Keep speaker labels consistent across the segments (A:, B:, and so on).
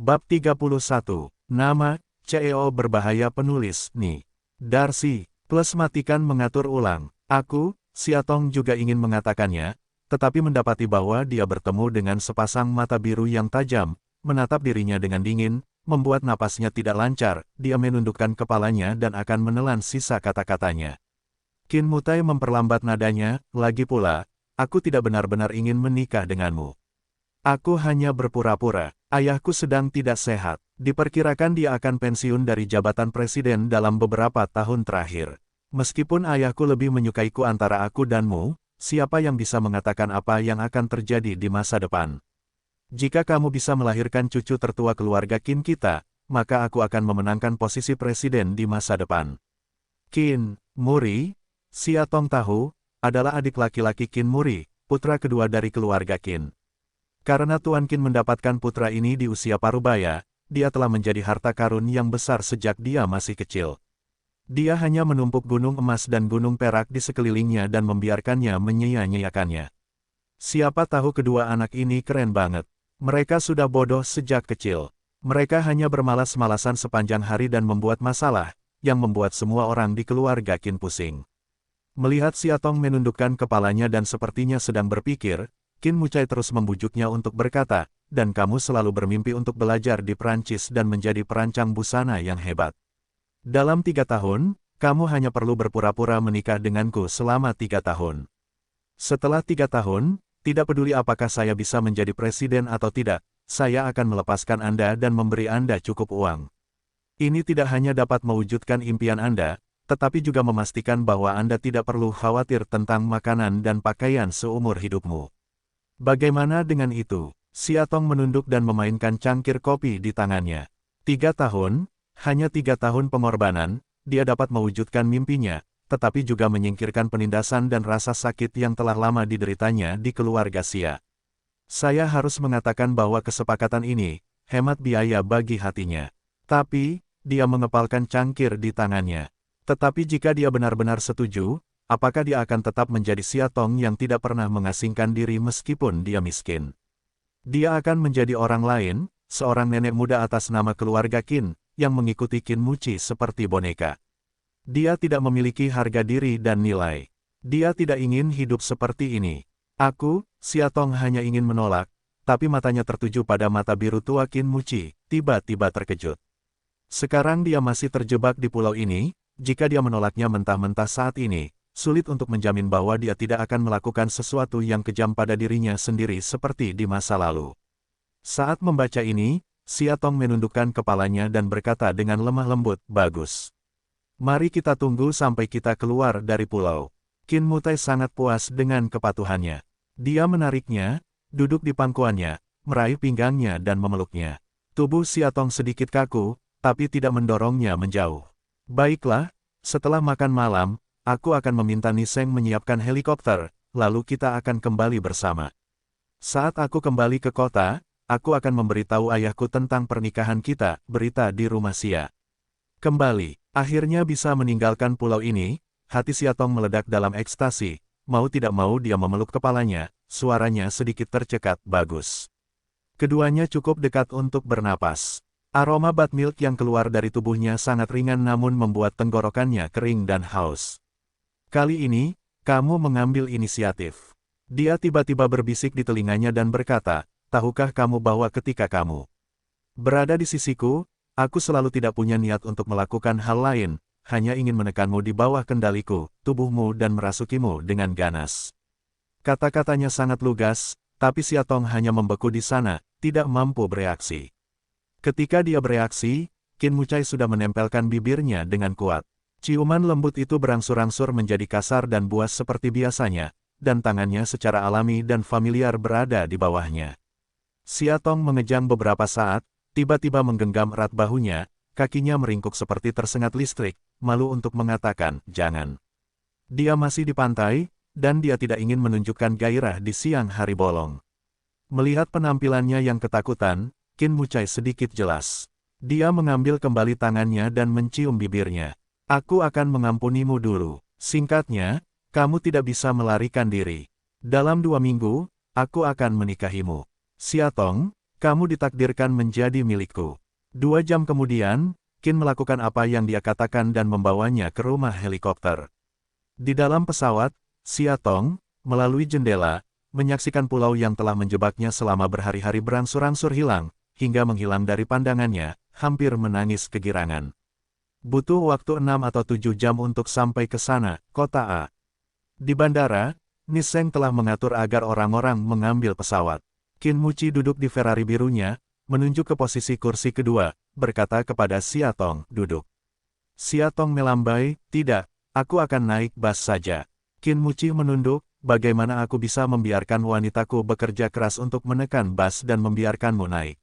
A: Bab 31. Nama, CEO berbahaya penulis, Ni. Darcy, plus matikan mengatur ulang. Aku, Siatong juga ingin mengatakannya, tetapi mendapati bahwa dia bertemu dengan sepasang mata biru yang tajam, menatap dirinya dengan dingin, membuat napasnya tidak lancar, dia menundukkan kepalanya dan akan menelan sisa kata-katanya. Qin Mutai memperlambat nadanya, lagi pula, aku tidak benar-benar ingin menikah denganmu. Aku hanya berpura-pura. Ayahku sedang tidak sehat. Diperkirakan dia akan pensiun dari jabatan presiden dalam beberapa tahun terakhir. Meskipun ayahku lebih menyukaiku antara aku danmu, siapa yang bisa mengatakan apa yang akan terjadi di masa depan? Jika kamu bisa melahirkan cucu tertua keluarga Qin kita, maka aku akan memenangkan posisi presiden di masa depan. Qin Muri, Siatong tahu, adalah adik laki-laki Qin Muri, putra kedua dari keluarga Qin. Karena Tuan Qin mendapatkan putra ini di usia parubaya, dia telah menjadi harta karun yang besar sejak dia masih kecil. Dia hanya menumpuk gunung emas dan gunung perak di sekelilingnya dan membiarkannya menyia-nyiakannya. Siapa tahu kedua anak ini keren banget. Mereka sudah bodoh sejak kecil. Mereka hanya bermalas-malasan sepanjang hari dan membuat masalah, yang membuat semua orang di keluarga Qin pusing. Melihat Siatong menundukkan kepalanya dan sepertinya sedang berpikir, Qin Mucai terus membujuknya untuk berkata, dan kamu selalu bermimpi untuk belajar di Prancis dan menjadi perancang busana yang hebat. Dalam 3 tahun, kamu hanya perlu berpura-pura menikah denganku selama 3 tahun. Setelah 3 tahun, tidak peduli apakah saya bisa menjadi presiden atau tidak, saya akan melepaskan Anda dan memberi Anda cukup uang. Ini tidak hanya dapat mewujudkan impian Anda, tetapi juga memastikan bahwa Anda tidak perlu khawatir tentang makanan dan pakaian seumur hidupmu. Bagaimana dengan itu? Siatong menunduk dan memainkan cangkir kopi di tangannya. 3 tahun, hanya 3 tahun pengorbanan, dia dapat mewujudkan mimpinya, tetapi juga menyingkirkan penindasan dan rasa sakit yang telah lama dideritanya di keluarga Xia. Saya harus mengatakan bahwa kesepakatan ini, hemat biaya bagi hatinya. Tapi, dia mengepalkan cangkir di tangannya. Tetapi jika dia benar-benar setuju, apakah dia akan tetap menjadi Siatong yang tidak pernah mengasingkan diri meskipun dia miskin? Dia akan menjadi orang lain, seorang nenek muda atas nama keluarga Qin, yang mengikuti Qin Muci seperti boneka. Dia tidak memiliki harga diri dan nilai. Dia tidak ingin hidup seperti ini. Aku, Siatong hanya ingin menolak, tapi matanya tertuju pada mata biru tua Qin Muci, tiba-tiba terkejut. Sekarang dia masih terjebak di pulau ini, jika dia menolaknya mentah-mentah saat ini, sulit untuk menjamin bahwa dia tidak akan melakukan sesuatu yang kejam pada dirinya sendiri seperti di masa lalu. Saat membaca ini, Siatong menundukkan kepalanya dan berkata dengan lemah lembut, bagus. Mari kita tunggu sampai kita keluar dari pulau. Qin Mutai sangat puas dengan kepatuhannya. Dia menariknya, duduk di pangkuannya, meraih pinggangnya dan memeluknya. Tubuh Siatong sedikit kaku, tapi tidak mendorongnya menjauh. Baiklah, setelah makan malam, aku akan meminta Niseng menyiapkan helikopter, lalu kita akan kembali bersama. Saat aku kembali ke kota, aku akan memberitahu ayahku tentang pernikahan kita, berita di rumah Xia. Kembali, akhirnya bisa meninggalkan pulau ini, hati Siatong meledak dalam ekstasi, mau tidak mau dia memeluk kepalanya, suaranya sedikit tercekat, bagus. Keduanya cukup dekat untuk bernapas. Aroma buttermilk yang keluar dari tubuhnya sangat ringan namun membuat tenggorokannya kering dan haus. Kali ini, kamu mengambil inisiatif. Dia tiba-tiba berbisik di telinganya dan berkata, tahukah kamu bahwa ketika kamu berada di sisiku, aku selalu tidak punya niat untuk melakukan hal lain, hanya ingin menekanmu di bawah kendaliku, tubuhmu dan merasukimu dengan ganas. Kata-katanya sangat lugas, tapi Siatong hanya membeku di sana, tidak mampu bereaksi. Ketika dia bereaksi, Qin Mucai sudah menempelkan bibirnya dengan kuat. Ciuman lembut itu berangsur-angsur menjadi kasar dan buas seperti biasanya, dan tangannya secara alami dan familiar berada di bawahnya. Siatong mengejang beberapa saat, tiba-tiba menggenggam erat bahunya, kakinya meringkuk seperti tersengat listrik, malu untuk mengatakan, jangan. Dia masih di pantai, dan dia tidak ingin menunjukkan gairah di siang hari bolong. Melihat penampilannya yang ketakutan, Qin Mucai sedikit jelas. Dia mengambil kembali tangannya dan mencium bibirnya. Aku akan mengampunimu dulu. Singkatnya, kamu tidak bisa melarikan diri. Dalam 2 minggu, aku akan menikahimu. Siatong, Kamu ditakdirkan menjadi milikku. 2 jam kemudian, Qin melakukan apa yang dia katakan dan membawanya ke rumah helikopter. Di dalam pesawat, Xia Tong, melalui jendela, menyaksikan pulau yang telah menjebaknya selama berhari-hari berangsur-angsur hilang, hingga menghilang dari pandangannya, hampir menangis kegirangan. Butuh waktu 6 atau 7 jam untuk sampai ke sana, kota A. Di bandara, Niseng telah mengatur agar orang-orang mengambil pesawat. Qin Muci duduk di Ferrari birunya, menunjuk ke posisi kursi kedua, berkata kepada Xia Tong, duduk. Xia Tong melambai, tidak, aku akan naik bus saja. Qin Muci menunduk, bagaimana aku bisa membiarkan wanitaku bekerja keras untuk menekan bus dan membiarkanmu naik?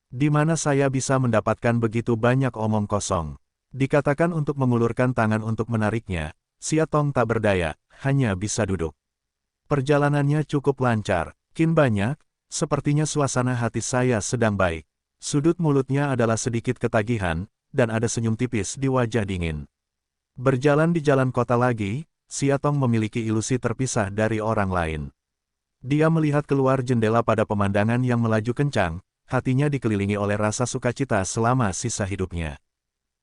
A: Di mana saya bisa mendapatkan begitu banyak omong kosong? Dikatakan untuk mengulurkan tangan untuk menariknya, Xia Tong tak berdaya, hanya bisa duduk. Perjalanannya cukup lancar, Qin banyak, sepertinya suasana hati saya sedang baik. Sudut mulutnya adalah sedikit ketagihan, dan ada senyum tipis di wajah dingin. Berjalan di jalan kota lagi, Xia Tong memiliki ilusi terpisah dari orang lain. Dia melihat keluar jendela pada pemandangan yang melaju kencang, hatinya dikelilingi oleh rasa sukacita selama sisa hidupnya.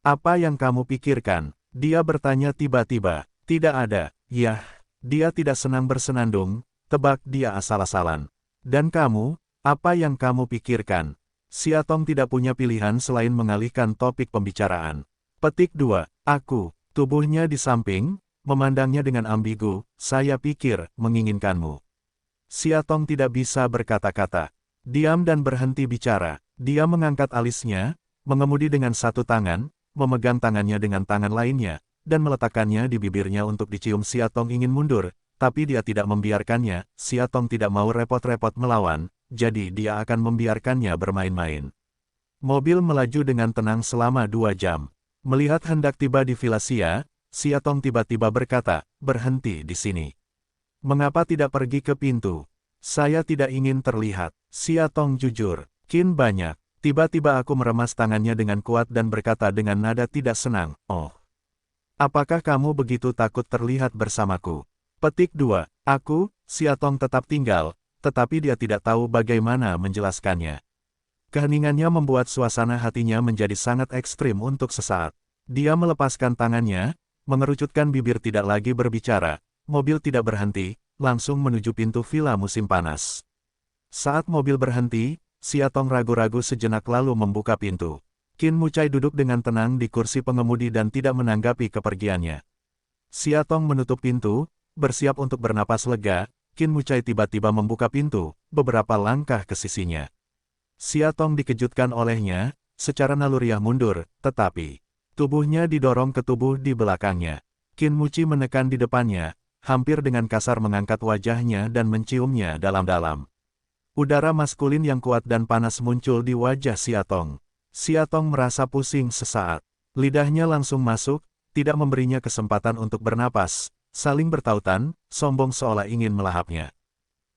A: Apa yang kamu pikirkan? Dia bertanya tiba-tiba. Tidak ada. Yah, dia tidak senang bersenandung, tebak dia asal-asalan. Dan kamu, apa yang kamu pikirkan? Xia Tong tidak punya pilihan selain mengalihkan topik pembicaraan. Petik 2. Aku, tubuhnya di samping, memandangnya dengan ambigu, saya pikir, menginginkanmu. Xia Tong tidak bisa berkata-kata. Diam dan berhenti bicara. Dia mengangkat alisnya, mengemudi dengan satu tangan, memegang tangannya dengan tangan lainnya, dan meletakkannya di bibirnya untuk dicium. Xia Tong ingin mundur, tapi dia tidak membiarkannya. Xia Tong tidak mau repot-repot melawan, jadi dia akan membiarkannya bermain-main. Mobil melaju dengan tenang selama 2 jam. Melihat hendak tiba di Villa Xia, Xia Tong tiba-tiba berkata, berhenti di sini. Mengapa tidak pergi ke pintu? Saya tidak ingin terlihat. Xia Tong jujur. Qin banyak. Tiba-tiba aku meremas tangannya dengan kuat dan berkata dengan nada tidak senang, oh. Apakah kamu begitu takut terlihat bersamaku? Petik 2. Aku, Xia Tong tetap tinggal, tetapi dia tidak tahu bagaimana menjelaskannya. Keheningannya membuat suasana hatinya menjadi sangat ekstrim untuk sesaat. Dia melepaskan tangannya, mengerucutkan bibir tidak lagi berbicara, mobil tidak berhenti, langsung menuju pintu villa musim panas. Saat mobil berhenti, Xia Tong ragu-ragu sejenak lalu membuka pintu. Qin Mucai duduk dengan tenang di kursi pengemudi dan tidak menanggapi kepergiannya. Xia Tong menutup pintu, bersiap untuk bernapas lega. Qin Mucai tiba-tiba membuka pintu, beberapa langkah ke sisinya. Xia Tong dikejutkan olehnya, secara naluriah mundur, tetapi tubuhnya didorong ke tubuh di belakangnya. Qin Muci menekan di depannya, hampir dengan kasar mengangkat wajahnya dan menciumnya dalam-dalam. Udara maskulin yang kuat dan panas muncul di wajah Xia Tong. Xia Tong merasa pusing sesaat. Lidahnya langsung masuk, tidak memberinya kesempatan untuk bernapas. Saling bertautan, sombong seolah ingin melahapnya.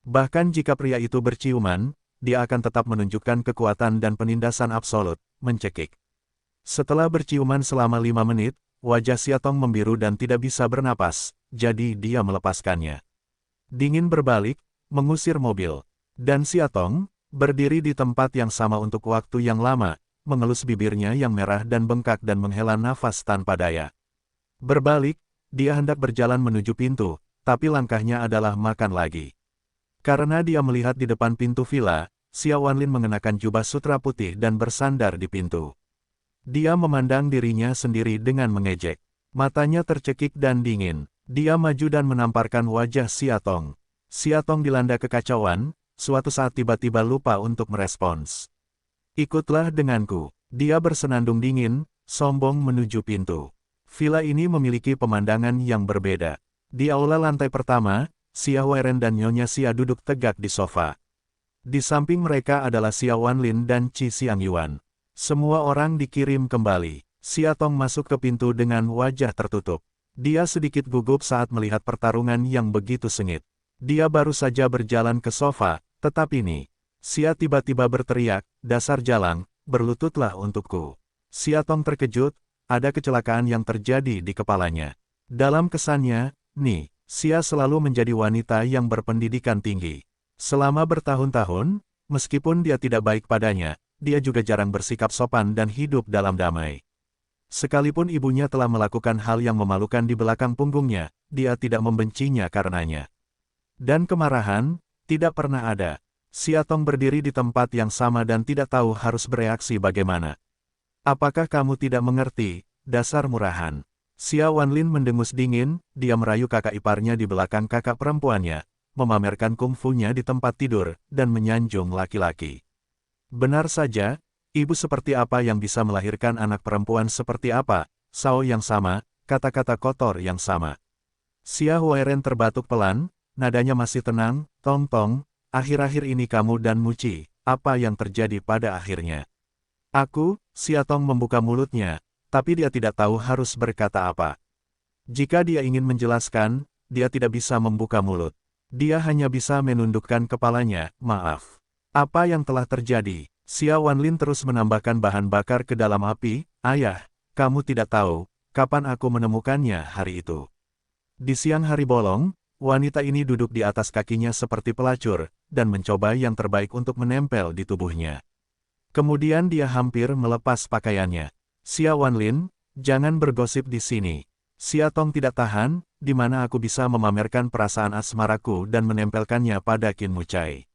A: Bahkan jika pria itu berciuman, dia akan tetap menunjukkan kekuatan dan penindasan absolut, mencekik. Setelah berciuman selama 5 menit, wajah Xia Tong membiru dan tidak bisa bernapas, jadi dia melepaskannya. Dingin berbalik, mengusir mobil. Dan Xia Tong, berdiri di tempat yang sama untuk waktu yang lama, mengelus bibirnya yang merah dan bengkak dan menghela nafas tanpa daya. Berbalik, dia hendak berjalan menuju pintu, tapi langkahnya adalah makan lagi. Karena dia melihat di depan pintu villa, Xia Wanlin mengenakan jubah sutra putih dan bersandar di pintu. Dia memandang dirinya sendiri dengan mengejek. Matanya tercekik dan dingin. Dia maju dan menamparkan wajah Xia Tong. Xia Tong dilanda kekacauan, suatu saat tiba-tiba lupa untuk merespons. Ikutlah denganku. Dia bersenandung dingin, sombong menuju pintu. Villa ini memiliki pemandangan yang berbeda. Di aula lantai pertama, Xia Huairen dan Nyonya Xia duduk tegak di sofa. Di samping mereka adalah Xia Wanlin dan Qi Xiangyuan. Semua orang dikirim kembali. Xia Tong masuk ke pintu dengan wajah tertutup. Dia sedikit gugup saat melihat pertarungan yang begitu sengit. Dia baru saja berjalan ke sofa, tetapi nih. Xia tiba-tiba berteriak, dasar jalang, berlututlah untukku. Xia Tong terkejut. Ada kecelakaan yang terjadi di kepalanya. Dalam kesannya, nih, Xia selalu menjadi wanita yang berpendidikan tinggi. Selama bertahun-tahun, Meskipun dia tidak baik padanya, dia juga jarang bersikap sopan dan hidup dalam damai. Sekalipun ibunya telah melakukan hal yang memalukan di belakang punggungnya, dia tidak membencinya karenanya. Dan kemarahan, tidak pernah ada. Siatong berdiri di tempat yang sama dan tidak tahu harus bereaksi bagaimana. Apakah kamu tidak mengerti, dasar murahan? Xia Wanlin mendengus dingin, dia merayu kakak iparnya di belakang kakak perempuannya, memamerkan kungfunya di tempat tidur, dan menyanjung laki-laki. Benar saja, ibu seperti apa yang bisa melahirkan anak perempuan seperti apa, Sao yang sama, kata-kata kotor yang sama. Xia Huairen terbatuk pelan, nadanya masih tenang, Tong-tong, akhir-akhir ini kamu dan Muci, apa yang terjadi pada akhirnya? Aku, Siatong membuka mulutnya, tapi dia tidak tahu harus berkata apa. Jika dia ingin menjelaskan, dia tidak bisa membuka mulut. Dia hanya bisa menundukkan kepalanya, maaf. Apa yang telah terjadi? Xia Wanlin terus menambahkan bahan bakar ke dalam api, ayah, kamu tidak tahu, kapan aku menemukannya hari itu. Di siang hari bolong, wanita ini duduk di atas kakinya seperti pelacur, dan mencoba yang terbaik untuk menempel di tubuhnya. Kemudian dia hampir melepas pakaiannya. Xia Wanlin, jangan bergosip di sini. Siatong tidak tahan, di mana aku bisa memamerkan perasaan asmaraku dan menempelkannya pada Qin Mucai.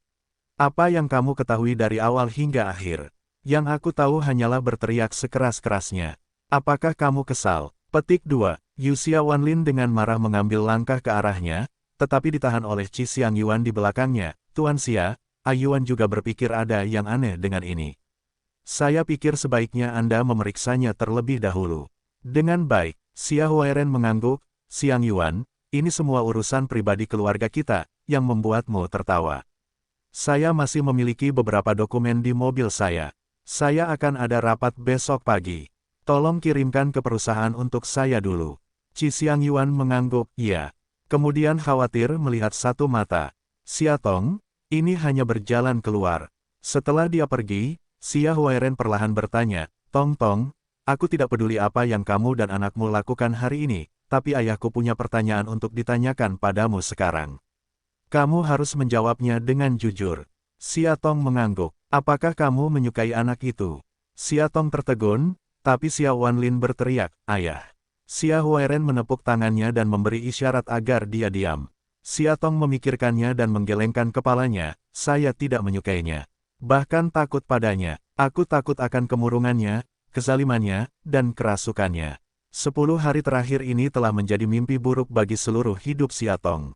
A: Apa yang kamu ketahui dari awal hingga akhir? Yang aku tahu hanyalah berteriak sekeras-kerasnya. Apakah kamu kesal? Petik 2. Xia Wanlin dengan marah mengambil langkah ke arahnya, tetapi ditahan oleh Qi Xiang Yuan di belakangnya. Tuan Xia, Ayuan juga berpikir ada yang aneh dengan ini. Saya pikir sebaiknya Anda memeriksanya terlebih dahulu. Dengan baik, Xia Huairen mengangguk, Xiang Yuan, ini semua urusan pribadi keluarga kita, yang membuatmu tertawa. Saya masih memiliki beberapa dokumen di mobil saya. Saya akan ada rapat besok pagi. Tolong kirimkan ke perusahaan untuk saya dulu. Qi Xiang Yuan mengangguk, iya. Kemudian khawatir melihat satu mata. Siatong, ini hanya berjalan keluar. Setelah dia pergi, Xia Huairen perlahan bertanya, Tong-tong, aku tidak peduli apa yang kamu dan anakmu lakukan hari ini, tapi ayahku punya pertanyaan untuk ditanyakan padamu sekarang. Kamu harus menjawabnya dengan jujur. Siatong mengangguk, apakah kamu menyukai anak itu? Siatong tertegun, tapi Xia Wanlin berteriak, ayah. Xia Huairen menepuk tangannya dan memberi isyarat agar dia diam. Siatong memikirkannya dan menggelengkan kepalanya, saya tidak menyukainya. Bahkan takut padanya, aku takut akan kemurungannya, kezalimannya, dan kerasukannya. 10 hari terakhir ini telah menjadi mimpi buruk bagi seluruh hidup Siatong.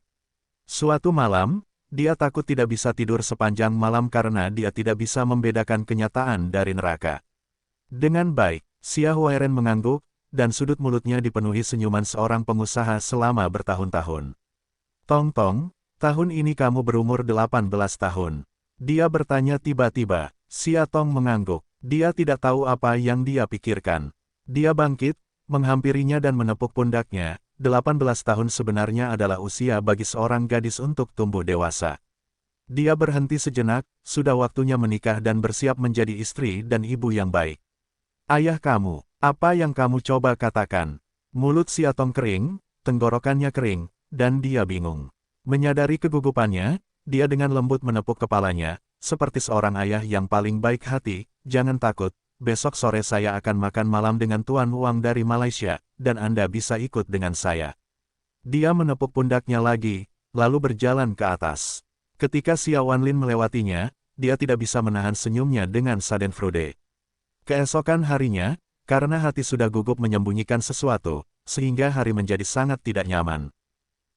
A: Suatu malam, dia takut tidak bisa tidur sepanjang malam karena dia tidak bisa membedakan kenyataan dari neraka. Dengan baik, Xia Huairen mengangguk, dan sudut mulutnya dipenuhi senyuman seorang pengusaha selama bertahun-tahun. Tong-tong, tahun ini kamu berumur 18 tahun. Dia bertanya tiba-tiba. Siatong mengangguk. Dia tidak tahu apa yang dia pikirkan. Dia bangkit, menghampirinya dan menepuk pundaknya. 18 tahun sebenarnya adalah usia bagi seorang gadis untuk tumbuh dewasa. Dia berhenti sejenak, sudah waktunya menikah dan bersiap menjadi istri dan ibu yang baik. Ayah kamu, apa yang kamu coba katakan? Mulut Siatong kering, tenggorokannya kering, dan dia bingung. Menyadari kegugupannya, dia dengan lembut menepuk kepalanya, seperti seorang ayah yang paling baik hati, jangan takut, besok sore saya akan makan malam dengan Tuan Wang dari Malaysia, dan Anda bisa ikut dengan saya. Dia menepuk pundaknya lagi, lalu berjalan ke atas. Ketika Xia Wanlin melewatinya, dia tidak bisa menahan senyumnya dengan Schadenfreude. Keesokan harinya, karena hati sudah gugup menyembunyikan sesuatu, sehingga hari menjadi sangat tidak nyaman.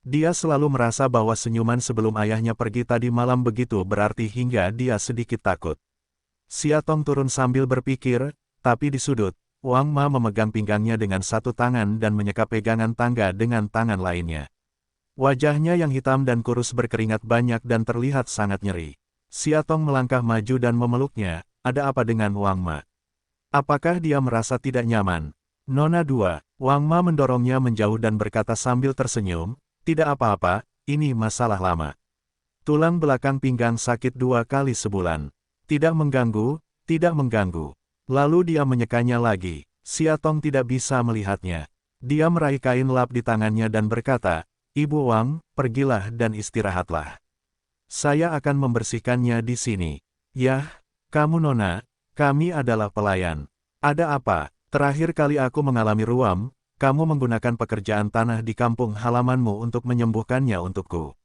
A: Dia selalu merasa bahwa senyuman sebelum ayahnya pergi tadi malam begitu berarti hingga dia sedikit takut. Siatong turun sambil berpikir, tapi di sudut, Wang Ma memegang pinggangnya dengan satu tangan dan menyeka pegangan tangga dengan tangan lainnya. Wajahnya yang hitam dan kurus berkeringat banyak dan terlihat sangat nyeri. Siatong melangkah maju dan memeluknya, ada apa dengan Wang Ma? Apakah dia merasa tidak nyaman? Nona 2, Wang Ma mendorongnya menjauh dan berkata sambil tersenyum, tidak apa-apa, ini masalah lama. Tulang belakang pinggang sakit 2 kali sebulan. Tidak mengganggu, tidak mengganggu. Lalu dia menyekanya lagi. Siatong tidak bisa melihatnya. Dia meraih kain lap di tangannya dan berkata, Ibu Wang, pergilah dan istirahatlah. Saya akan membersihkannya di sini. Yah, kamu Nona, kami adalah pelayan. Ada apa? Terakhir kali aku mengalami ruam, kamu menggunakan pekerjaan tanah di kampung halamanmu untuk menyembuhkannya untukku.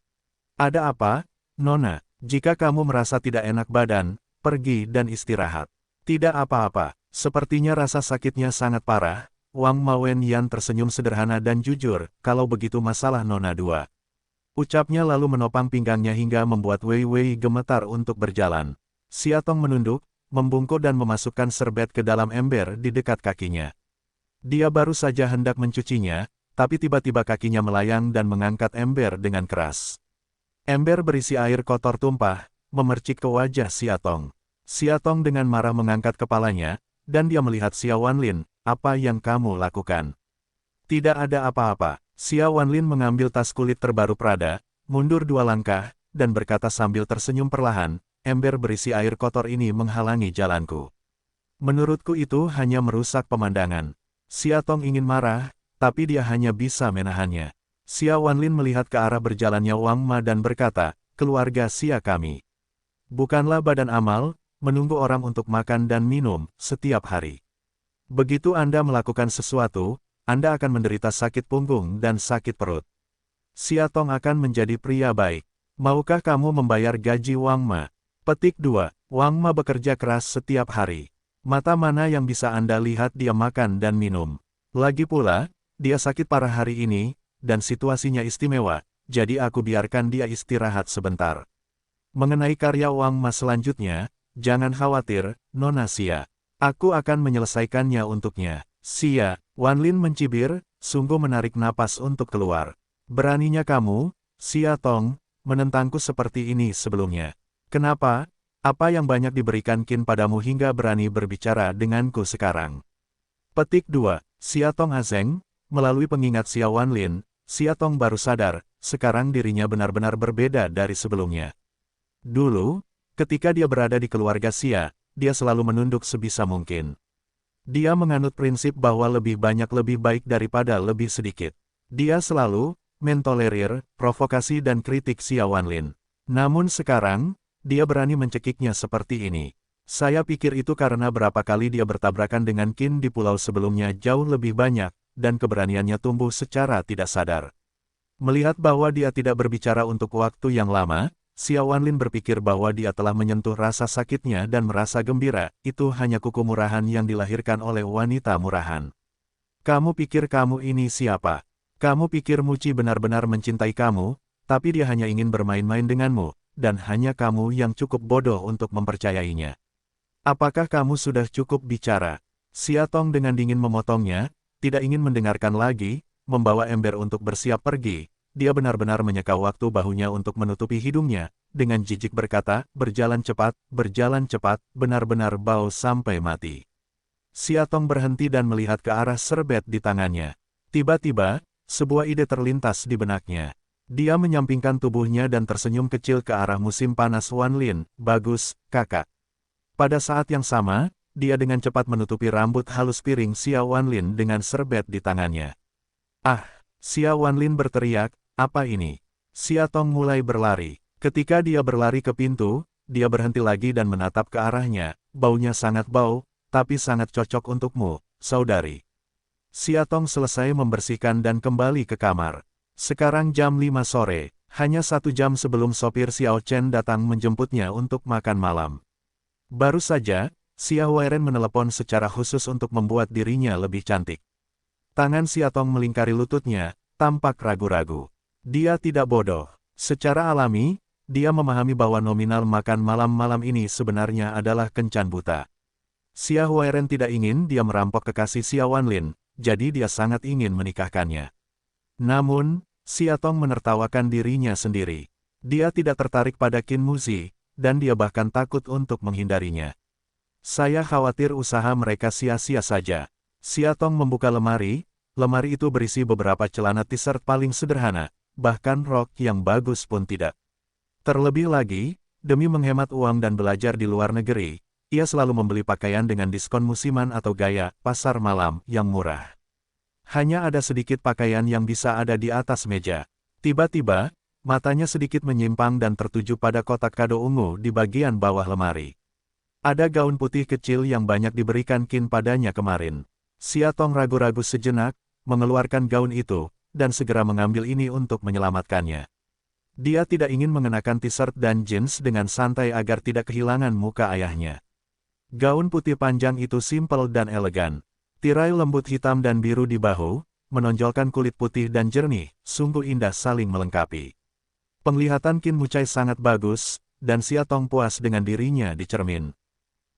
A: Ada apa, Nona? Jika kamu merasa tidak enak badan, pergi dan istirahat. Tidak apa-apa, sepertinya rasa sakitnya sangat parah. Wang Mawen Yan tersenyum sederhana dan jujur, kalau begitu masalah Nona dua. Ucapnya lalu menopang pinggangnya hingga membuat Wei Wei gemetar untuk berjalan. Siatong menunduk, membungkuk dan memasukkan serbet ke dalam ember di dekat kakinya. Dia baru saja hendak mencucinya, tapi tiba-tiba kakinya melayang dan mengangkat ember dengan keras. Ember berisi air kotor tumpah, memercik ke wajah Siatong. Siatong dengan marah mengangkat kepalanya, dan dia melihat Xia Wanlin. Apa yang kamu lakukan? Tidak ada apa-apa. Xia Wanlin mengambil tas kulit terbaru Prada, mundur 2 langkah, dan berkata sambil tersenyum perlahan, ember berisi air kotor ini menghalangi jalanku. Menurutku itu hanya merusak pemandangan. Siatong ingin marah, tapi dia hanya bisa menahannya. Xia Wanlin melihat ke arah berjalannya Wang Ma dan berkata, keluarga Xia kami bukanlah badan amal, menunggu orang untuk makan dan minum setiap hari. Begitu Anda melakukan sesuatu, Anda akan menderita sakit punggung dan sakit perut. Siatong akan menjadi pria baik. Maukah kamu membayar gaji Wang Ma? Petik 2. Wang Ma bekerja keras setiap hari. Mata mana yang bisa Anda lihat dia makan dan minum? Lagi pula, dia sakit parah hari ini, dan situasinya istimewa, jadi aku biarkan dia istirahat sebentar. Mengenai karya Wang Ma selanjutnya, jangan khawatir, Nona Xia. Aku akan menyelesaikannya untuknya. Xia, Wanlin mencibir, sungguh menarik napas untuk keluar. Beraninya kamu, Xia Tong, menentangku seperti ini sebelumnya. Kenapa? Apa yang banyak diberikan Qin padamu hingga berani berbicara denganku sekarang? Petik 2. Xia Tong Azeng, melalui pengingat Xia Wanlin, Xia Tong baru sadar, sekarang dirinya benar-benar berbeda dari sebelumnya. Dulu, ketika dia berada di keluarga Xia, dia selalu menunduk sebisa mungkin. Dia menganut prinsip bahwa lebih banyak lebih baik daripada lebih sedikit. Dia selalu mentolerir provokasi dan kritik Xia Wanlin. Namun sekarang, dia berani mencekiknya seperti ini. Saya pikir itu karena berapa kali dia bertabrakan dengan Qin di pulau sebelumnya jauh lebih banyak, dan keberaniannya tumbuh secara tidak sadar. Melihat bahwa dia tidak berbicara untuk waktu yang lama, Xia Wanlin berpikir bahwa dia telah menyentuh rasa sakitnya dan merasa gembira, itu hanya kuku murahan yang dilahirkan oleh wanita murahan. Kamu pikir kamu ini siapa? Kamu pikir Muci benar-benar mencintai kamu, tapi dia hanya ingin bermain-main denganmu, dan hanya kamu yang cukup bodoh untuk mempercayainya. Apakah kamu sudah cukup bicara? Xia Tong dengan dingin memotongnya, tidak ingin mendengarkan lagi, membawa ember untuk bersiap pergi. Dia benar-benar menyeka waktu bahunya untuk menutupi hidungnya, dengan jijik berkata, berjalan cepat, benar-benar bau sampai mati. Xia Tong berhenti dan melihat ke arah serbet di tangannya. Tiba-tiba, sebuah ide terlintas di benaknya. Dia menyampingkan tubuhnya dan tersenyum kecil ke arah musim panas Wanlin, bagus, kakak. Pada saat yang sama, dia dengan cepat menutupi rambut halus piring Xia Wanlin dengan serbet di tangannya. Ah! Xia Wanlin berteriak, apa ini? Xia Tong mulai berlari. Ketika dia berlari ke pintu, dia berhenti lagi dan menatap ke arahnya. Baunya sangat bau, tapi sangat cocok untukmu, saudari. Xia Tong selesai membersihkan dan kembali ke kamar. Sekarang jam 5 sore, hanya 1 jam sebelum sopir Xiao Chen datang menjemputnya untuk makan malam. Baru saja, Xia Huairen menelepon secara khusus untuk membuat dirinya lebih cantik. Tangan Xia Tong melingkari lututnya, tampak ragu-ragu. Dia tidak bodoh. Secara alami, dia memahami bahwa nominal makan malam-malam ini sebenarnya adalah kencan buta. Xia Huairen tidak ingin dia merampok kekasih Xia Wanlin, jadi dia sangat ingin menikahkannya. Namun, Xia Tong menertawakan dirinya sendiri. Dia tidak tertarik pada Qin Muzi, dan dia bahkan takut untuk menghindarinya. Saya khawatir usaha mereka sia-sia saja. Xia Tong membuka lemari itu berisi beberapa celana t-shirt paling sederhana, bahkan rok yang bagus pun tidak. Terlebih lagi, demi menghemat uang dan belajar di luar negeri, ia selalu membeli pakaian dengan diskon musiman atau gaya pasar malam yang murah. Hanya ada sedikit pakaian yang bisa ada di atas meja. Tiba-tiba, matanya sedikit menyimpang dan tertuju pada kotak kado ungu di bagian bawah lemari. Ada gaun putih kecil yang banyak diberikan Qin padanya kemarin. Xia Tong ragu-ragu sejenak, mengeluarkan gaun itu, dan segera mengambil ini untuk menyelamatkannya. Dia tidak ingin mengenakan t-shirt dan jeans dengan santai agar tidak kehilangan muka ayahnya. Gaun putih panjang itu simpel dan elegan. Tirai lembut hitam dan biru di bahu, menonjolkan kulit putih dan jernih, sungguh indah saling melengkapi. Penglihatan Qin Mucai sangat bagus, dan Xia Tong puas dengan dirinya di cermin.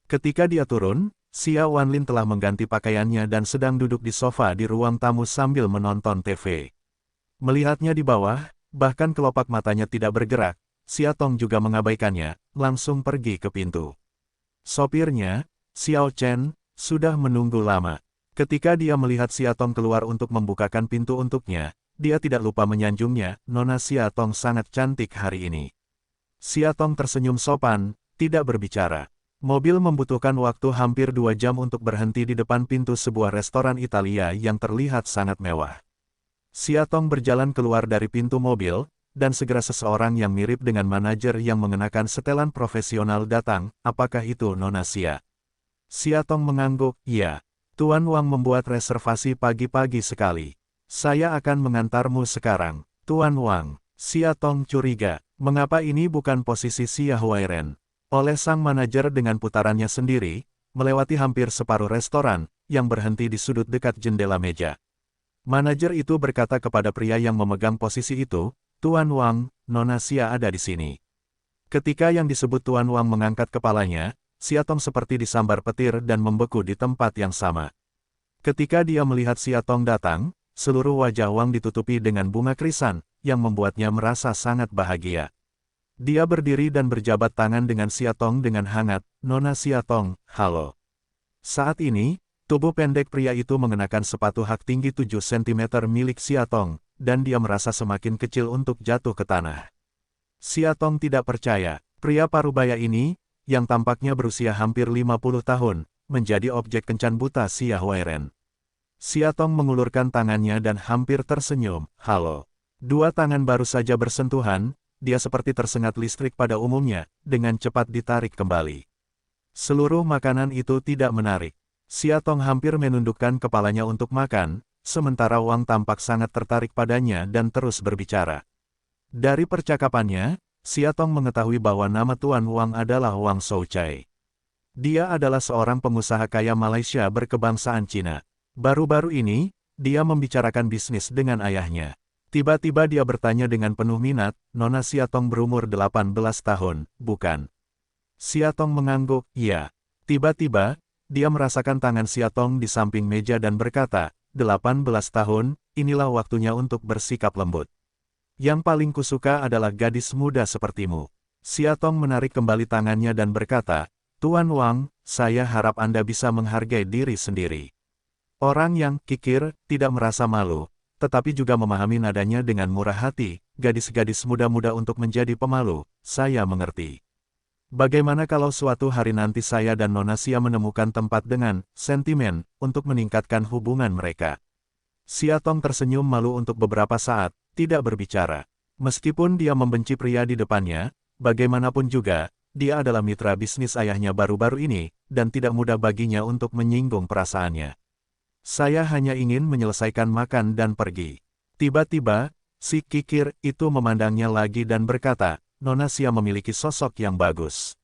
A: Ketika dia turun, Xia Wanlin telah mengganti pakaiannya dan sedang duduk di sofa di ruang tamu sambil menonton TV. Melihatnya di bawah, bahkan kelopak matanya tidak bergerak, Xia Tong juga mengabaikannya, langsung pergi ke pintu. Sopirnya, Xiao Chen, sudah menunggu lama. Ketika dia melihat Xia Tong keluar untuk membukakan pintu untuknya, dia tidak lupa menyanjungnya, "Nona Xia Tong sangat cantik hari ini." Xia Tong tersenyum sopan, tidak berbicara. Mobil membutuhkan waktu hampir 2 jam untuk berhenti di depan pintu sebuah restoran Italia yang terlihat sangat mewah. Xia Tong berjalan keluar dari pintu mobil, dan segera seseorang yang mirip dengan manajer yang mengenakan setelan profesional datang. "Apakah itu Nona Xia?" Xia Tong mengangguk, "Iya. Tuan Wang membuat reservasi pagi-pagi sekali. Saya akan mengantarmu sekarang." "Tuan Wang." Xia Tong curiga, mengapa ini bukan posisi Xia Huairen? Oleh sang manajer dengan putarannya sendiri, melewati hampir separuh restoran, yang berhenti di sudut dekat jendela meja. Manajer itu berkata kepada pria yang memegang posisi itu, "Tuan Wang, Nona Xia ada di sini." Ketika yang disebut Tuan Wang mengangkat kepalanya, Xia Tong seperti disambar petir dan membeku di tempat yang sama. Ketika dia melihat Xia Tong datang, seluruh wajah Wang ditutupi dengan bunga krisan, yang membuatnya merasa sangat bahagia. Dia berdiri dan berjabat tangan dengan Xia Tong dengan hangat, "Nona Xia Tong, halo." Saat ini, tubuh pendek pria itu mengenakan sepatu hak tinggi 7 cm milik Xia Tong, dan dia merasa semakin kecil untuk jatuh ke tanah. Xia Tong tidak percaya, pria parubaya ini, yang tampaknya berusia hampir 50 tahun, menjadi objek kencan buta Xia Huairen. Xia Tong mengulurkan tangannya dan hampir tersenyum, "Halo." Dua tangan baru saja bersentuhan, dia seperti tersengat listrik pada umumnya, dengan cepat ditarik kembali. Seluruh makanan itu tidak menarik. Xia Tong hampir menundukkan kepalanya untuk makan, sementara Wang tampak sangat tertarik padanya dan terus berbicara. Dari percakapannya, Xia Tong mengetahui bahwa nama Tuan Wang adalah Wang Shouchai. Dia adalah seorang pengusaha kaya Malaysia berkebangsaan Cina. Baru-baru ini, dia membicarakan bisnis dengan ayahnya. Tiba-tiba dia bertanya dengan penuh minat, "Nona Xia Tong berumur 18 tahun, bukan?" Xia Tong mengangguk, "Iya." Tiba-tiba, dia merasakan tangan Xia Tong di samping meja dan berkata, "18 tahun, inilah waktunya untuk bersikap lembut. Yang paling kusuka adalah gadis muda sepertimu." Xia Tong menarik kembali tangannya dan berkata, "Tuan Wang, saya harap Anda bisa menghargai diri sendiri." Orang yang kikir tidak merasa malu, tetapi juga memahami nadanya dengan murah hati, "Gadis-gadis muda-muda untuk menjadi pemalu, saya mengerti. Bagaimana kalau suatu hari nanti saya dan Nona Xia menemukan tempat dengan sentimen untuk meningkatkan hubungan mereka?" Xia Tong tersenyum malu untuk beberapa saat, tidak berbicara. Meskipun dia membenci pria di depannya, bagaimanapun juga, dia adalah mitra bisnis ayahnya baru-baru ini, dan tidak mudah baginya untuk menyinggung perasaannya. "Saya hanya ingin menyelesaikan makan dan pergi." Tiba-tiba, si kikir itu memandangnya lagi dan berkata, "Nona Xia memiliki sosok yang bagus.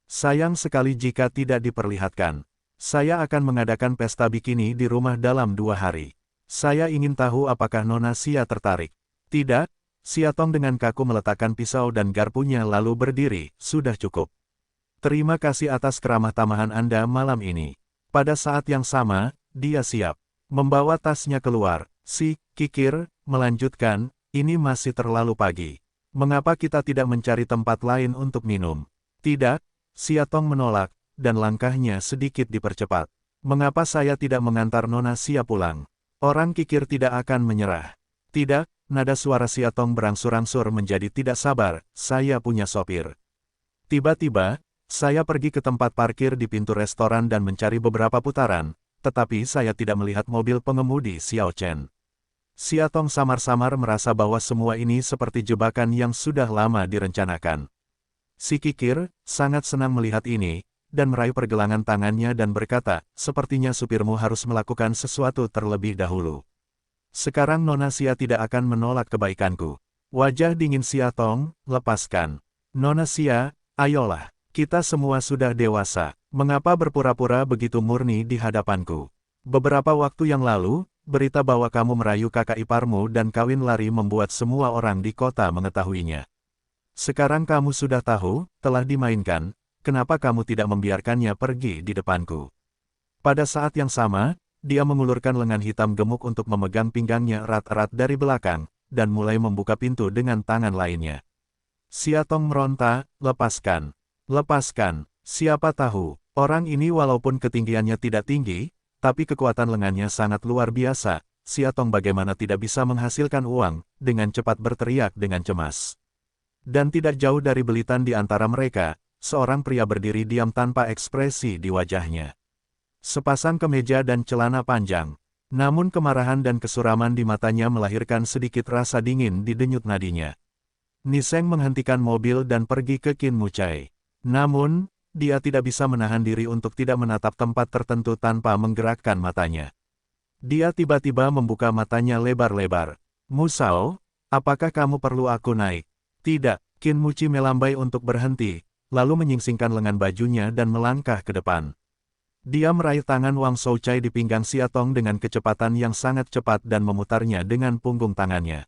A: Sayang sekali jika tidak diperlihatkan. Saya akan mengadakan pesta bikini di rumah dalam 2 hari. Saya ingin tahu apakah Nona Xia tertarik." "Tidak." Xia Tong dengan kaku meletakkan pisau dan garpunya lalu berdiri, "Sudah cukup. Terima kasih atas keramah tamahan Anda malam ini." Pada saat yang sama, dia siap membawa tasnya keluar. Si kikir melanjutkan, "Ini masih terlalu pagi. Mengapa kita tidak mencari tempat lain untuk minum?" "Tidak." Xia Tong menolak, dan langkahnya sedikit dipercepat. "Mengapa saya tidak mengantar Nona Xia pulang?" Orang kikir tidak akan menyerah. "Tidak." Nada suara Xia Tong berangsur-angsur menjadi tidak sabar, "Saya punya sopir. Tiba-tiba, saya pergi ke tempat parkir di pintu restoran dan mencari beberapa putaran, tetapi saya tidak melihat mobil pengemudi Xiao Chen." Xia Tong samar-samar merasa bahwa semua ini seperti jebakan yang sudah lama direncanakan. Si kikir sangat senang melihat ini, dan meraih pergelangan tangannya dan berkata, sepertinya supirmu harus melakukan sesuatu terlebih dahulu. Sekarang Nona Xia tidak akan menolak kebaikanku. Wajah dingin Xia Tong, lepaskan. Nona Xia, ayolah, kita semua sudah dewasa. Mengapa berpura-pura begitu murni di hadapanku? Beberapa waktu yang lalu, berita bahwa kamu merayu kakak iparmu dan kawin lari membuat semua orang di kota mengetahuinya. Sekarang kamu sudah tahu, telah dimainkan, kenapa kamu tidak membiarkannya pergi di depanku? Pada saat yang sama, dia mengulurkan lengan hitam gemuk untuk memegang pinggangnya erat-erat dari belakang, dan mulai membuka pintu dengan tangan lainnya. Xia Tong meronta, lepaskan. Lepaskan. Siapa tahu, orang ini walaupun ketinggiannya tidak tinggi, tapi kekuatan lengannya sangat luar biasa. Xia Tong bagaimana tidak bisa menghasilkan uang, dengan cepat berteriak dengan cemas. Dan tidak jauh dari belitan di antara mereka, seorang pria berdiri diam tanpa ekspresi di wajahnya. Sepasang kemeja dan celana panjang. Namun kemarahan dan kesuraman di matanya melahirkan sedikit rasa dingin di denyut nadinya. Niseng menghentikan mobil dan pergi ke Qin Mucai. Namun, dia tidak bisa menahan diri untuk tidak menatap tempat tertentu tanpa menggerakkan matanya. Dia tiba-tiba membuka matanya lebar-lebar. Musao, apakah kamu perlu aku naik? Tidak, Qin Muci melambai untuk berhenti, lalu menyingsingkan lengan bajunya dan melangkah ke depan. Dia meraih tangan Wang Shouchai di pinggang Xia Tong dengan kecepatan yang sangat cepat dan memutarnya dengan punggung tangannya.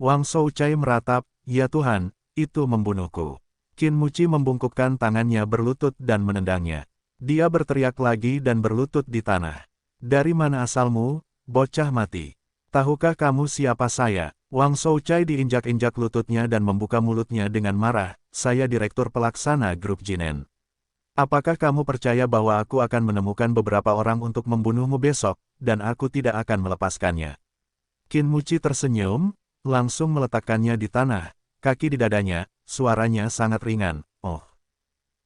A: Wang Shouchai meratap, ya Tuhan, itu membunuhku. Qin Muci membungkukkan tangannya berlutut dan menendangnya. Dia berteriak lagi dan berlutut di tanah. Dari mana asalmu, bocah mati? Tahukah kamu siapa saya? Wang Shouchai diinjak-injak lututnya dan membuka mulutnya dengan marah. Saya direktur pelaksana grup Jinen. Apakah kamu percaya bahwa aku akan menemukan beberapa orang untuk membunuhmu besok, dan aku tidak akan melepaskannya? Qin Muci tersenyum, langsung meletakkannya di tanah, kaki di dadanya, suaranya sangat ringan. Oh.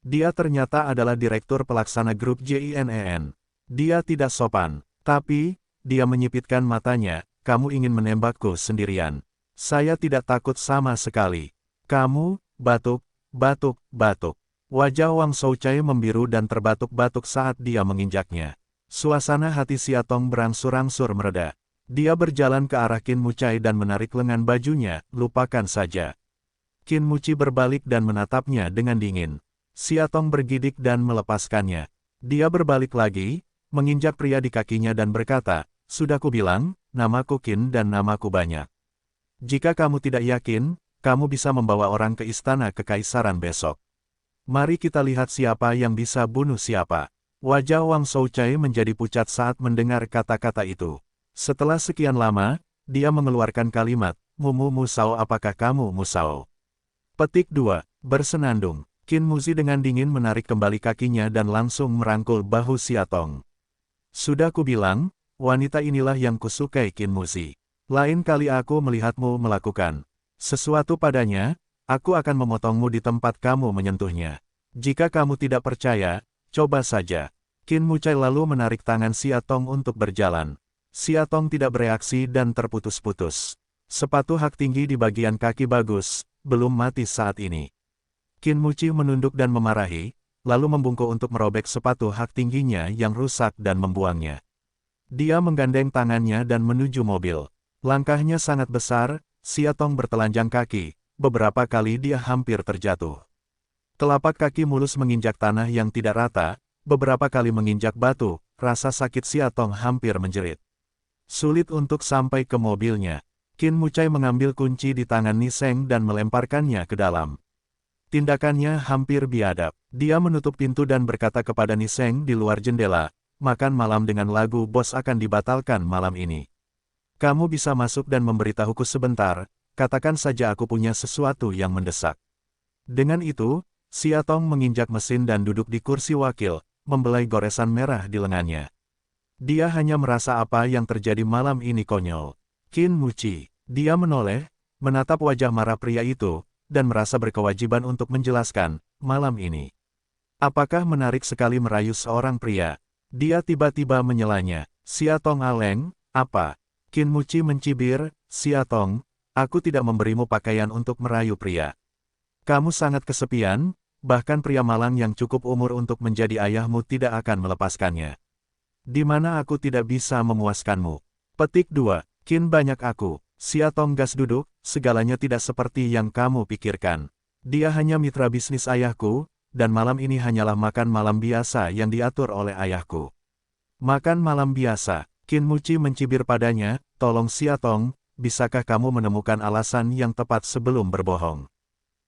A: Dia ternyata adalah direktur pelaksana grup JINEN. Dia tidak sopan, tapi, dia menyipitkan matanya, kamu ingin menembakku sendirian. Saya tidak takut sama sekali. Kamu, batuk, batuk, batuk. Wajah Wang Shouchai membiru dan terbatuk-batuk saat dia menginjaknya. Suasana hati Xia Tong berangsur-angsur mereda. Dia berjalan ke arah Qin Mucai dan menarik lengan bajunya, lupakan saja. Qin Muci berbalik dan menatapnya dengan dingin. Xia Tong bergidik dan melepaskannya. Dia berbalik lagi, menginjak pria di kakinya dan berkata, sudah kubilang, namaku Qin dan namaku banyak. Jika kamu tidak yakin, kamu bisa membawa orang ke istana kekaisaran besok. Mari kita lihat siapa yang bisa bunuh siapa. Wajah Wang Shouchai menjadi pucat saat mendengar kata-kata itu. Setelah sekian lama, dia mengeluarkan kalimat, Mumu Musao apakah kamu Musao? Petik 2. Bersenandung. Qin Muci dengan dingin menarik kembali kakinya dan langsung merangkul bahu Xia Tong. Sudah kubilang, wanita inilah yang kusukai Qin Muci. Lain kali aku melihatmu melakukan sesuatu padanya, aku akan memotongmu di tempat kamu menyentuhnya. Jika kamu tidak percaya, coba saja. Qin Mucai lalu menarik tangan Xia Tong untuk berjalan. Xia Tong tidak bereaksi dan terputus-putus. Sepatu hak tinggi di bagian kaki bagus, belum mati saat ini. Qin Muci menunduk dan memarahi, lalu membungkuk untuk merobek sepatu hak tingginya yang rusak dan membuangnya. Dia menggandeng tangannya dan menuju mobil. Langkahnya sangat besar, Xia Tong bertelanjang kaki. Beberapa kali dia hampir terjatuh. Telapak kaki mulus menginjak tanah yang tidak rata, beberapa kali menginjak batu, rasa sakit Xia Tong hampir menjerit. Sulit untuk sampai ke mobilnya. Qin Mucai mengambil kunci di tangan Niseng dan melemparkannya ke dalam. Tindakannya hampir biadab. Dia menutup pintu dan berkata kepada Niseng di luar jendela, makan malam dengan lagu bos akan dibatalkan malam ini. Kamu bisa masuk dan memberitahuku sebentar. Katakan saja aku punya sesuatu yang mendesak. Dengan itu, Xia Tong menginjak mesin dan duduk di kursi wakil, membelai goresan merah di lengannya. Dia hanya merasa apa yang terjadi malam ini konyol. Qin Muci, dia menoleh, menatap wajah marah pria itu, dan merasa berkewajiban untuk menjelaskan, malam ini. Apakah menarik sekali merayu seorang pria? Dia tiba-tiba menyelanya, Xia Tong aleng, apa? Qin Muci mencibir, Xia Tong, aku tidak memberimu pakaian untuk merayu pria. Kamu sangat kesepian, bahkan pria malang yang cukup umur untuk menjadi ayahmu tidak akan melepaskannya. Di mana aku tidak bisa memuaskanmu. Petik 2. Kin banyak aku. Xia Tonggas duduk, segalanya tidak seperti yang kamu pikirkan. Dia hanya mitra bisnis ayahku, dan malam ini hanyalah makan malam biasa yang diatur oleh ayahku. Makan malam biasa. Qin Muci mencibir padanya, tolong Xia Tong, bisakah kamu menemukan alasan yang tepat sebelum berbohong?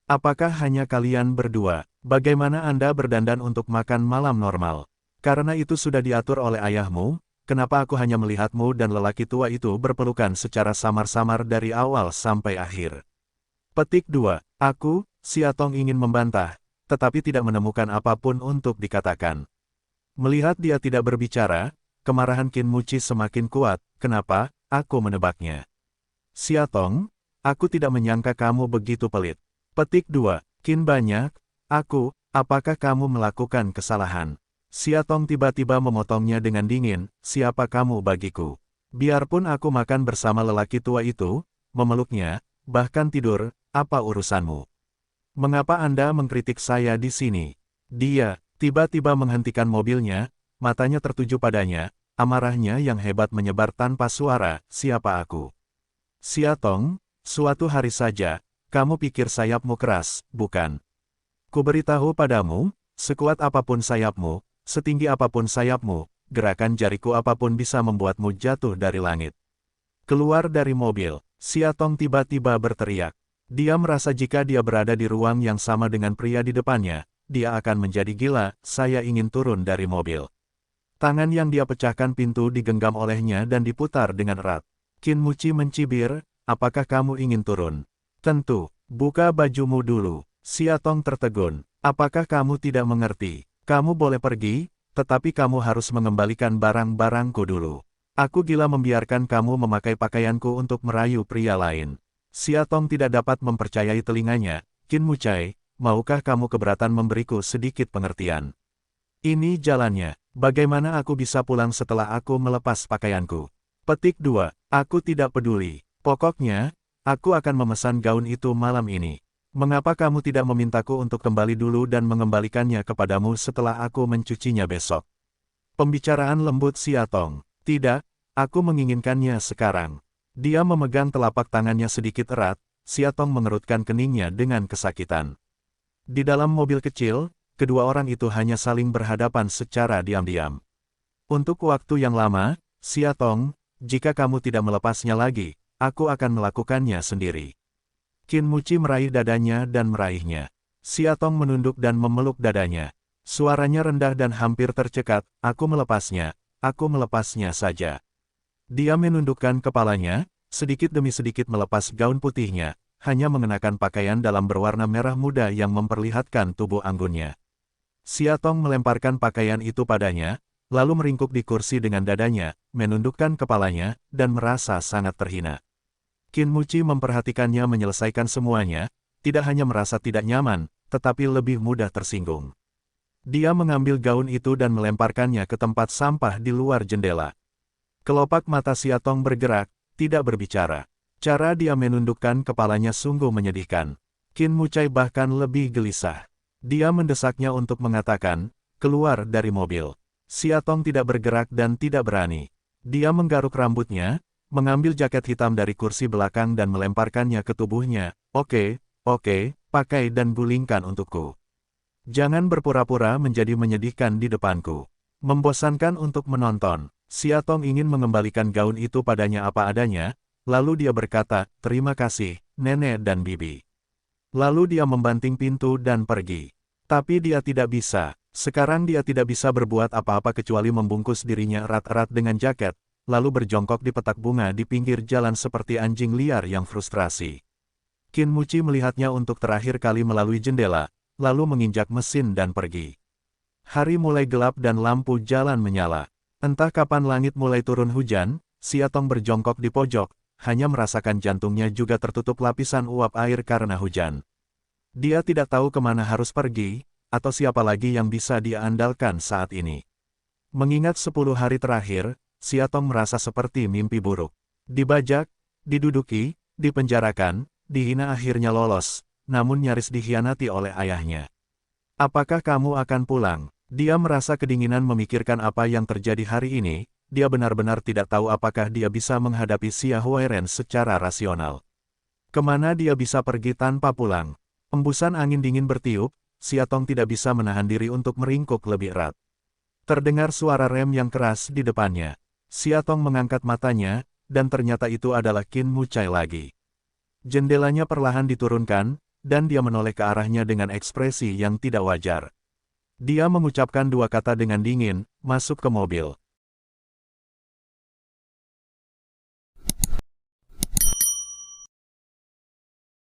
A: Apakah hanya kalian berdua? Bagaimana Anda berdandan untuk makan malam normal? Karena itu sudah diatur oleh ayahmu, kenapa aku hanya melihatmu dan lelaki tua itu berpelukan secara samar-samar dari awal sampai akhir? Petik 2. Aku, Xia Tong ingin membantah, tetapi tidak menemukan apapun untuk dikatakan. Melihat dia tidak berbicara, kemarahan Qin Muci semakin kuat. Kenapa? Aku menebaknya. Xia Tong, aku tidak menyangka kamu begitu pelit. Petik 2. Qin banyak, aku, apakah kamu melakukan kesalahan? Xia Tong tiba-tiba memotongnya dengan dingin, siapa kamu bagiku? Biarpun aku makan bersama lelaki tua itu, memeluknya, bahkan tidur, apa urusanmu? Mengapa Anda mengkritik saya di sini? Dia tiba-tiba menghentikan mobilnya, matanya tertuju padanya, amarahnya yang hebat menyebar tanpa suara, siapa aku? Xia Tong, suatu hari saja, kamu pikir sayapmu keras, bukan? Kuberitahu padamu, sekuat apapun sayapmu, setinggi apapun sayapmu, gerakan jariku apapun bisa membuatmu jatuh dari langit. Keluar dari mobil, Xia Tong tiba-tiba berteriak. Dia merasa jika dia berada di ruang yang sama dengan pria di depannya, dia akan menjadi gila. Saya ingin turun dari mobil. Tangan yang dia pecahkan pintu digenggam olehnya dan diputar dengan erat. Qin Muci mencibir, apakah kamu ingin turun? Tentu, buka bajumu dulu. Xia Tong tertegun, apakah kamu tidak mengerti? Kamu boleh pergi, tetapi kamu harus mengembalikan barang-barangku dulu. Aku gila membiarkan kamu memakai pakaianku untuk merayu pria lain. Xia Tong tidak dapat mempercayai telinganya. Qin Mucai, maukah kamu keberatan memberiku sedikit pengertian? Ini jalannya. Bagaimana aku bisa pulang setelah aku melepas pakaianku? Petik 2. Aku tidak peduli. Pokoknya, aku akan memesan gaun itu malam ini. Mengapa kamu tidak memintaku untuk kembali dulu dan mengembalikannya kepadamu setelah aku mencucinya besok? Pembicaraan lembut Xia Tong. Tidak, aku menginginkannya sekarang. Dia memegang telapak tangannya sedikit erat, Xia Tong mengerutkan keningnya dengan kesakitan. Di dalam mobil kecil, kedua orang itu hanya saling berhadapan secara diam-diam. Untuk waktu yang lama, Xia Tong, jika kamu tidak melepasnya lagi, aku akan melakukannya sendiri. Qin Muci meraih dadanya dan meraihnya. Xia Tong menunduk dan memeluk dadanya. Suaranya rendah dan hampir tercekat, aku melepasnya saja. Dia menundukkan kepalanya, sedikit demi sedikit melepas gaun putihnya, hanya mengenakan pakaian dalam berwarna merah muda yang memperlihatkan tubuh anggunnya. Xia Tong melemparkan pakaian itu padanya, lalu meringkuk di kursi dengan dadanya, menundukkan kepalanya, dan merasa sangat terhina. Qin Muci memperhatikannya menyelesaikan semuanya, tidak hanya merasa tidak nyaman, tetapi lebih mudah tersinggung. Dia mengambil gaun itu dan melemparkannya ke tempat sampah di luar jendela. Kelopak mata Xia Tong bergerak, tidak berbicara. Cara dia menundukkan kepalanya sungguh menyedihkan. Qin Mucai bahkan lebih gelisah. Dia mendesaknya untuk mengatakan, keluar dari mobil. Xia Tong tidak bergerak dan tidak berani. Dia menggaruk rambutnya, mengambil jaket hitam dari kursi belakang dan melemparkannya ke tubuhnya. Oke, pakai dan gulingkan untukku. Jangan berpura-pura menjadi menyedihkan di depanku. Membosankan untuk menonton. Xia Tong ingin mengembalikan gaun itu padanya apa adanya, lalu dia berkata, terima kasih, nenek dan bibi. Lalu dia membanting pintu dan pergi. Tapi dia tidak bisa. Sekarang dia tidak bisa berbuat apa-apa kecuali membungkus dirinya erat-erat dengan jaket, lalu berjongkok di petak bunga di pinggir jalan seperti anjing liar yang frustrasi. Qin Muci melihatnya untuk terakhir kali melalui jendela, lalu menginjak mesin dan pergi. Hari mulai gelap dan lampu jalan menyala. Entah kapan langit mulai turun hujan, Xia Tong berjongkok di pojok, hanya merasakan jantungnya juga tertutup lapisan uap air karena hujan. Dia tidak tahu kemana harus pergi, atau siapa lagi yang bisa dia andalkan saat ini. Mengingat 10 hari terakhir, Xia Tong merasa seperti mimpi buruk. Dibajak, diduduki, dipenjarakan, dihina akhirnya lolos, namun nyaris dikhianati oleh ayahnya. Apakah kamu akan pulang? Dia merasa kedinginan memikirkan apa yang terjadi hari ini, dia benar-benar tidak tahu apakah dia bisa menghadapi Xia Huairen secara rasional. Kemana dia bisa pergi tanpa pulang? Embusan angin dingin bertiup, Xia Tong tidak bisa menahan diri untuk meringkuk lebih erat. Terdengar suara rem yang keras di depannya. Xia Tong mengangkat matanya, dan ternyata itu adalah Qin Mucai lagi. Jendelanya perlahan diturunkan, dan dia menoleh ke arahnya dengan ekspresi yang tidak wajar. Dia mengucapkan dua kata dengan dingin, masuk ke mobil.